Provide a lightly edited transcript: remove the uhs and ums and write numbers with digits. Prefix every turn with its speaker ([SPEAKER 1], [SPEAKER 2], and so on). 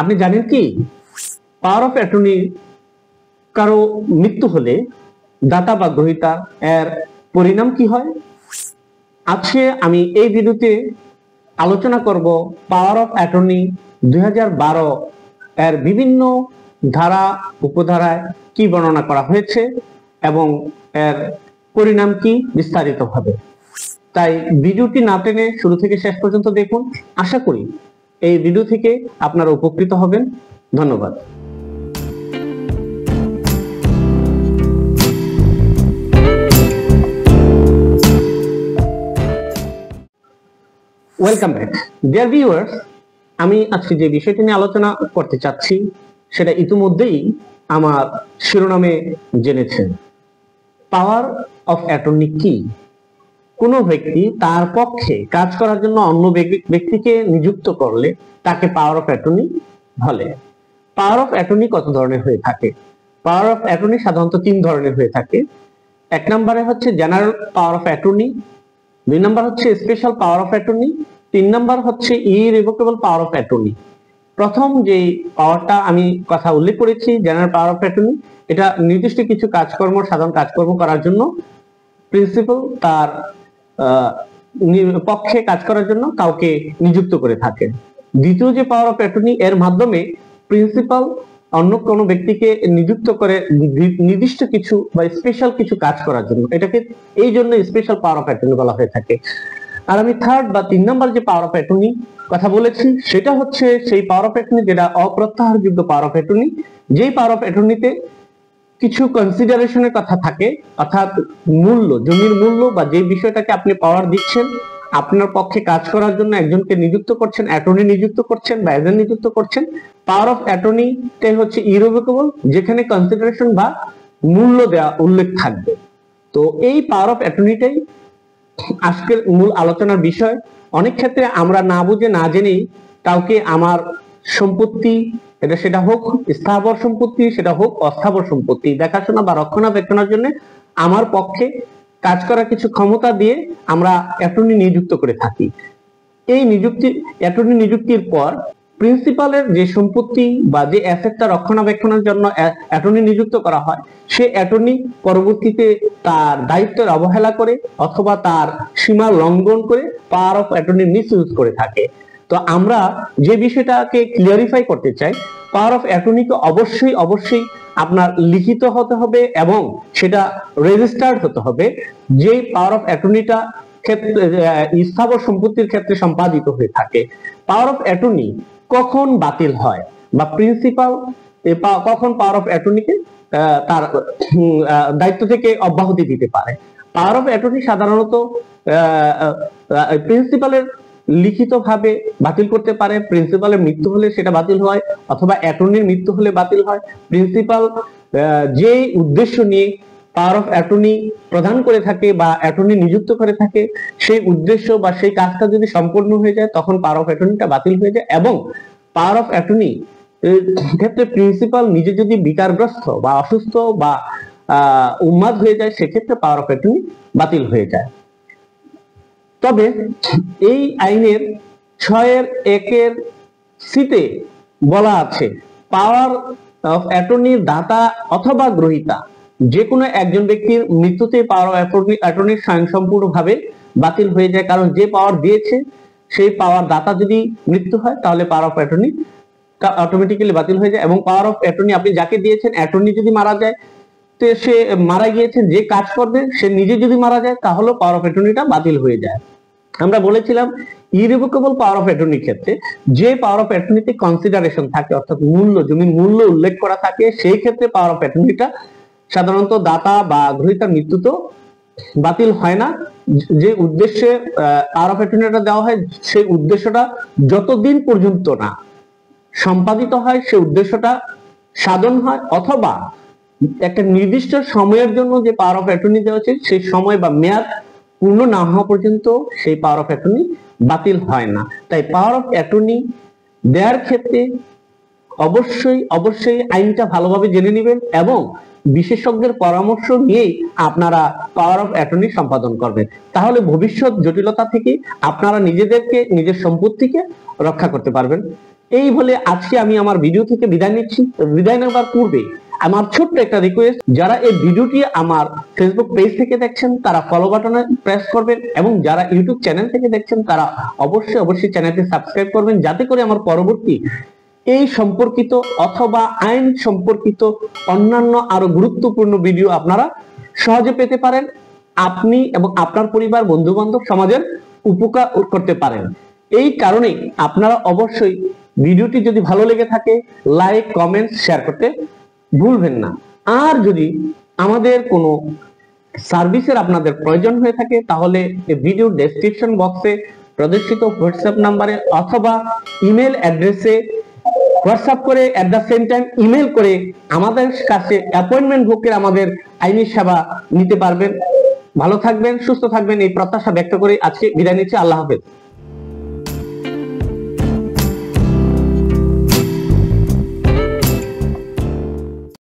[SPEAKER 1] আপনি জানেন কি পাওয়ার অফ অ্যাটর্নি কারো মৃত্যু হলে দাতা বা গ্রহীতা এর পরিণাম কি হয়? আজকে আমি এই ভিডিওতে আলোচনা করব পাওয়ার অফ অ্যাটর্নি 2012 এর বিভিন্ন ধারা উপধারায় কি বর্ণনা করা হয়েছে এবং এর পরিণাম কি বিস্তারিতভাবে। তাই ভিডিওটি না টেনে শুরু থেকে শেষ পর্যন্ত দেখুন। আশা করি এই ভিডিও থেকে আপনারা উপকৃত হবেন। ধন্যবাদ। Welcome back dear viewers. আমি আজকে যে বিষয়টি নিয়ে আলোচনা করতে চাচ্ছি সেটা ইতিমধ্যেই আমার শিরোনামে জেনেছেন। পাওয়ার অফ অ্যাটর্নি কি? কোনো ব্যক্তি তার পক্ষে কাজ করার জন্য অন্য ব্যক্তিকে নিযুক্ত করলে তাকে পাওয়ার অফ অ্যাটর্নি বলে। পাওয়ার অফ অ্যাটর্নি কত ধরনের হয়ে থাকে? পাওয়ার অফ অ্যাটর্নি সাধারণত 3 ধরনের হয়ে থাকে। এক নম্বরে হচ্ছে জেনারেল পাওয়ার অফ অ্যাটর্নি, 2 নম্বর হচ্ছে স্পেশাল পাওয়ার অফ অ্যাটর্নি, 3 নম্বর হচ্ছে ইরিভোকেবল পাওয়ার অফ অ্যাটর্নি। প্রথম যে পাওয়ারটা আমি কথা উল্লেখ করেছি জেনারেল পাওয়ার অফ অ্যাটর্নি, এটা নির্দিষ্ট কিছু কাজকর্ম সাধারণ কাজকর্ম করার জন্য প্রিন্সিপাল তার পক্ষে কাজ করার জন্য কাউকে নিযুক্ত করে থাকেন। দ্বিতীয় যে পাওয়ার অফ অ্যাটর্নি, এর মাধ্যমে প্রিন্সিপাল অন্য কোনো ব্যক্তিকে নিযুক্ত করে নির্দিষ্ট কিছু বা স্পেশাল কিছু কাজ করার জন্য, এটাকে এই জন্য স্পেশাল পাওয়ার অফ অ্যাটর্নি বলা হয়ে থাকে। আর আমি থার্ড বা 3 নম্বর যে পাওয়ার অফ অ্যাটর্নি কথা বলেছি সেটা হচ্ছে সেই পাওয়ার অফ অ্যাটর্নি যেটা অপ্রত্যাহারযোগ্য পাওয়ার অফ অ্যাটর্নি। যেই পাওয়ার অফ অ্যাটর্নিতে কিছু কনসিডারেশনের কথা থাকে, অর্থাৎ মূল্য, জমির মূল্য বা যে বিষয়টাকে আপনি পাওয়ার দিচ্ছেন, আপনার পক্ষে কাজ করার জন্য একজনকে নিযুক্ত করছেন, অ্যাটর্নি নিযুক্ত করছেন বা এজেন্ট নিযুক্ত করছেন। পাওয়ার অফ অ্যাটর্নিটাই হচ্ছে ইরিভোকেবল, যেখানে কনসিডারেশন বা মূল্য দেওয়া উল্লেখ থাকবে। তো এই পাওয়ার অফ অ্যাটর্নিটাই আজকের মূল আলোচনার বিষয়। অনেক ক্ষেত্রে আমরা না বুঝে না জেনেই কাউকে আমার সম্পত্তি, সেটা হোক স্থাবর সম্পত্তি, সেটা হোক অস্থাবর সম্পত্তি, দেখাশোনা বা রক্ষণাবেক্ষণের জন্য আমার পক্ষে কাজ করার কিছু ক্ষমতা দিয়ে আমরা অ্যাটর্নি নিযুক্ত করে থাকি। এই অ্যাটর্নি নিযুক্তির পর প্রিন্সিপালের যে সম্পত্তি বা যে অ্যাসেটটা রক্ষণাবেক্ষণের জন্য অ্যাটর্নি নিযুক্ত করা হয়, সে অ্যাটর্নি পরবর্তীতে তার দায়িত্বের অবহেলা করে অথবা তার সীমা লঙ্ঘন করে পাওয়ার অফ অ্যাটর্নি মিসইউজ করে থাকে। তো আমরা যে বিষয়টাকে ক্লিয়ারিফাই করতে চাই, পাওয়ার অফ অ্যাটর্নিকে অবশ্যই আপনার লিখিত হতে হবে এবং সেটা রেজিস্টার্ড হতে হবে। যে পাওয়ার অফ অ্যাটর্নিটা ক্ষেত্রে স্থাবর সম্পত্তির ক্ষেত্রে সম্পাদিত হয়ে থাকে। পাওয়ার অফ অ্যাটর্নি কখন বাতিল হয় বা প্রিন্সিপাল কখন পাওয়ার অফ অ্যাটর্নিকে তার দায়িত্ব থেকে অব্যাহতি দিতে পারে? পাওয়ার অফ অ্যাটর্নি সাধারণত প্রিন্সিপালের লিখিতভাবে বাতিল করতে পারে। প্রিন্সিপালের মৃত্যু হলে সেটা বাতিল হয়, অথবা অ্যাটর্নির মৃত্যু হলে বাতিল হয়। প্রিন্সিপাল যে উদ্দেশ্য নিয়ে পাওয়ার অফ অ্যাটর্নি প্রদান করে থাকে বা অ্যাটর্নি নিযুক্ত করে থাকে, সেই উদ্দেশ্য বা সেই কাজটা যদি সম্পূর্ণ হয়ে যায় তখন পাওয়ার অফ অ্যাটর্নিটা বাতিল হয়ে যায়। এবং পাওয়ার অফ অ্যাটর্নি ক্ষেত্রে প্রিন্সিপাল নিজে যদি বিকারগ্রস্ত বা অসুস্থ বা উন্মাদ হয়ে যায়, সেক্ষেত্রে পাওয়ার অফ অ্যাটর্নি বাতিল হয়ে যায়। তবে এই আইনের 6(1)(c)তে বলা আছে পাওয়ার অফ অ্যাটর্নির দাতা অথবা গ্রহীতা যে কোনো একজন ব্যক্তির মৃত্যুতে পাওয়ার অফ অ্যাটর্নির স্বয়ংসম্পূর্ণভাবে বাতিল হয়ে যায়। কারণ যে পাওয়ার দিয়েছে সেই পাওয়ার দাতা যদি মৃত্যু হয় তাহলে পাওয়ার অফ অ্যাটর্নি অটোমেটিক্যালি বাতিল হয়ে যায়। এবং পাওয়ার অফ অ্যাটর্নি আপনি যাকে দিয়েছেন, অ্যাটর্নি যদি মারা যায়, তো সে মারা গিয়েছেন, যে কাজ করবে সে নিজে যদি মারা যায় তাহলে পাওয়ার অফ অ্যাটর্নিটা বাতিল হয়ে যায়। আমরা বলেছিলাম ইরিভোকেবল পাওয়ার অফ অ্যাটর্নির ক্ষেত্রে যে পাওয়ার অফ অ্যাটর্নিতে কনসিডারেশন থাকে, অর্থাৎ মূল্য, জমির মূল্য উল্লেখ করা থাকে, সেই ক্ষেত্রে পাওয়ার অফ অ্যাটর্নিটা সাধারণত দাতা বা গ্রহীতার মৃত্যুতেও বাতিল হয় না। যে উদ্দেশ্যে পাওয়ার অফ অ্যাটর্নিটা দেওয়া হয়, সেই উদ্দেশ্যটা যতদিন পর্যন্ত না সম্পাদিত হয়, সেই উদ্দেশ্যটা সাধন হয়, অথবা একটা নির্দিষ্ট সময়ের জন্য যে পাওয়ার অফ অ্যাটর্নি দেওয়া হচ্ছে সেই সময় বা মেয়াদ পূর্ণ না হওয়া পর্যন্ত সেই পাওয়ার অফ অ্যাটর্নি বাতিল হয় না। তাই পাওয়ার অফ অ্যাটর্নি দেওয়ার ক্ষেত্রে অবশ্যই আইনটা ভালোভাবে জেনে নেবেন এবং বিশেষজ্ঞের পরামর্শ নিয়েই আপনারা পাওয়ার অফ অ্যাটর্নি সম্পাদন করবেন। তাহলে ভবিষ্যৎ জটিলতা থেকে আপনারা নিজেদেরকে, নিজের সম্পত্তিকে রক্ষা করতে পারবেন। এই বলে আজকে আমি আমার ভিডিও থেকে বিদায় নিচ্ছি। বিদায় নেবার পূর্বে আমার ছোট্ট একটা রিকোয়েস্ট, যারা এই ভিডিওটি আমার ফেসবুক পেজ থেকে দেখছেন তারা ফলো বাটনে প্রেস করবেন, এবং যারা ইউটিউব চ্যানেল থেকে দেখছেন তারা অবশ্যই চ্যানেলটি সাবস্ক্রাইব করবেন, যাতে করে আমার পরবর্তী এই সম্পর্কিত অথবা আইন সম্পর্কিত অন্যান্য আরো গুরুত্বপূর্ণ ভিডিও আপনারা সহজে পেতে পারেন, আপনি এবং আপনার পরিবার, বন্ধু বান্ধব, সমাজের উপকার করতে পারেন। এই কারণে আপনারা অবশ্যই ভিডিওটি যদি ভালো লেগে থাকে লাইক, কমেন্ট, শেয়ার করতে ভুলবেন না। আর যদি আমাদের কোনো সার্ভিসের আপনাদের প্রয়োজন হয়ে থাকে তাহলে ভিডিও ডেসক্রিপশন বক্সে প্রদর্শিত হোয়াটসঅ্যাপ নাম্বারে অথবা ইমেল অ্যাড্রেসে হোয়াটসঅ্যাপ করে at the same time email করে আমাদের কাছে অ্যাপয়েন্টমেন্ট বুক করে আমাদের আইনি সেবা নিতে পারবেন। ভালো থাকবেন, সুস্থ থাকবেন, এই প্রত্যাশা ব্যক্ত করে আজকে বিদায় নিচ্ছি। আল্লাহ হাফেজ।